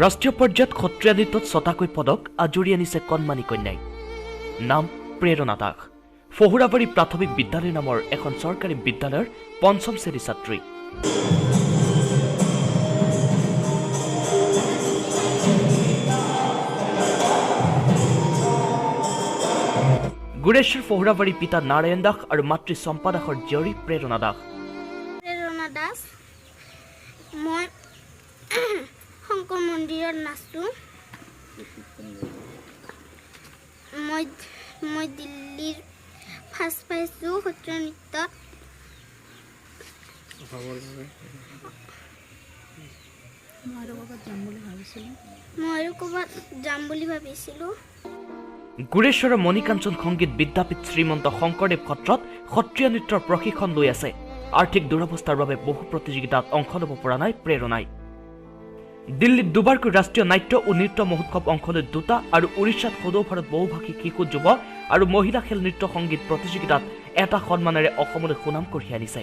ৰাষ্ট্ৰীয় পৰ্যায়ত সত্ৰীয়া নৃত্যত 6টাকৈ পদক আজৰি আনিছে কণমানি কন্যাই। নাম প্ৰেৰণা দাস। ফহুৰাবাৰী প্ৰাথমিক বিদ্যালয় নামৰ এখন চৰকাৰী বিদ্যালয়ৰ 5ম শ্ৰেণীৰ ছাত্ৰী। গুৰেশ্বৰ ফহুৰাবাৰীৰ পিতা নাৰায়ণ দাস আৰু মাতৃ চম্পা দাসৰ জীয়ৰী প্ৰেৰণা দাস। প্ৰেৰণা দাস, মই শংকৰ মন্দিৰত নাচোঁ। মই দিল্লীৰ ফাৰ্ষ্ট পাইছোঁ সত্ৰীয়া নৃত্যত। মই আৰু ক'ৰবাত যাম বুলি ভাবিছিলোঁ। গুৰেশ্বৰৰ মণিকাঞ্চন সংগীত বিদ্যাপীঠ শ্ৰীমন্ত শংকৰদেৱ সত্ৰত সত্ৰীয়া নৃত্যৰ প্ৰশিক্ষণ লৈ আছে। আৰ্থিক দুৰৱস্থাৰ বাবে বহু প্ৰতিযোগিতাত অংশ ল'ব পৰা নাই প্ৰেৰণাই। দিল্লীত দুবাৰকৈ ৰাষ্ট্ৰীয় নাট্য ও নৃত্য মহোৎসৱ অংশ লৈ 2টা আৰু উৰিষ্যাত সদৌ ভাৰত বহুভাষিক শিশু যুৱ আৰু মহিলা খেল নৃত্য সংগীত প্ৰতিযোগিতাত 1টা সন্মানেৰে অসমলৈ সুনাম কঢ়িয়াই আনিছে।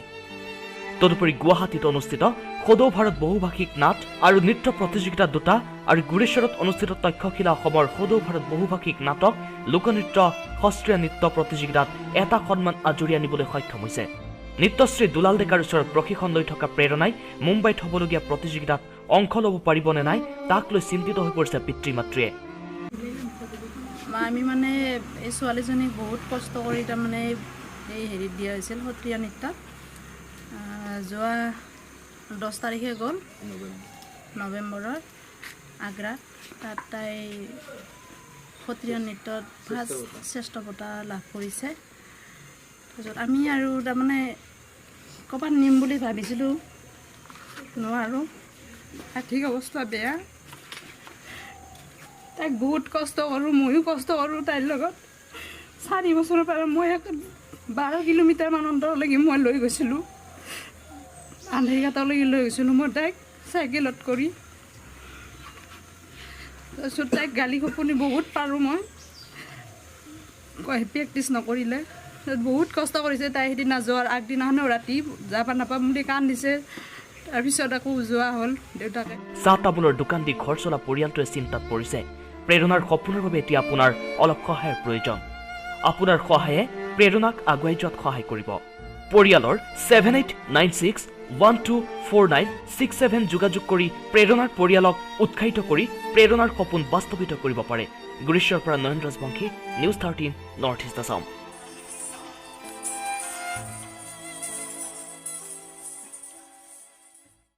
তদুপৰি গুৱাহাটীত অনুষ্ঠিত সদৌ ভাৰত বহুভাষিক নাট আৰু নৃত্য প্ৰতিযোগিতা 2টা আৰু গুৰেশ্বৰত অনুষ্ঠিত তক্ষশিলা অসমৰ সদৌ ভাৰত বহুভাষিক নাটক লোকনৃত্য সত্ৰীয়া নৃত্য প্ৰতিযোগিতাত 1টা সন্মান আজৰি আনিবলৈ সক্ষম হৈছে। নৃত্যশ্ৰী দুলাল ডেকাৰ ওচৰত প্ৰশিক্ষণ লৈ থকা প্ৰেৰণাই মুম্বাইত হ'বলগীয়া প্ৰতিযোগিতাত অংশ ল'ব পাৰিবনে নাই তাক লৈ চিন্তিত হৈ পৰিছে পিতৃ মাতৃয়ে। আমি মানে এই ছোৱালীজনীক বহুত কষ্ট কৰি তাৰমানে এই হেৰিত দিয়া হৈছিল সত্ৰীয়া নৃত্যত। যোৱা 10 তাৰিখে গ'ল নৱেম্বৰৰ আগ্ৰাত। তাত তাই সত্ৰীয়া নৃত্যত ফাৰ্ষ্ট শ্ৰেষ্ঠ বঁটা লাভ কৰিছে। তাৰপিছত আমি আৰু তাৰমানে ক'ৰবাত নিম বুলি ভাবিছিলোঁ, নোৱাৰোঁ, আৰ্থিক অৱস্থা বেয়া। তাইক বহুত কষ্ট কৰোঁ, ময়ো কষ্ট কৰোঁ তাইৰ লগত। 4 বছৰৰ পৰা মই 12 কিলোমিটাৰমান অন্তৰলৈকে মই লৈ গৈছিলোঁ, আন্ধেৰিঘাটলৈকে লৈ গৈছিলোঁ মই তাইক চাইকেলত কৰি। তাৰপিছত তাইক গালি খপনি বহুত পাৰোঁ মই, প্ৰেক্টিছ নকৰিলে। বহুত কষ্ট কৰিছে তাই। সেইদিনা যোৱাৰ আগদিনাখনো ৰাতি যাব নাপাম বুলি কান্দিছে। তাৰপিছত আকৌ যোৱা হ'ল দেউতাকে। চাহ তামোলৰ দোকান দি ঘৰ চলা পৰিয়ালটোৱে চিন্তাত পৰিছে। প্ৰেৰণাৰ সপোনৰ বাবে এতিয়া আপোনাৰ অলপ সহায়ৰ প্ৰয়োজন। আপোনাৰ সহায়ে প্ৰেৰণাক আগুৱাই যোৱাত সহায় কৰিব। পৰিয়ালৰ 7896124967 যোগাযোগ কৰি প্ৰেৰণাৰ পৰিয়ালক উৎসাহিত কৰি প্ৰেৰণাৰ সপোন বাস্তৱিত কৰিব পাৰে। গুৰেশ্বৰৰ পৰা Nayan Rajbongshi, news 13 north east Assam.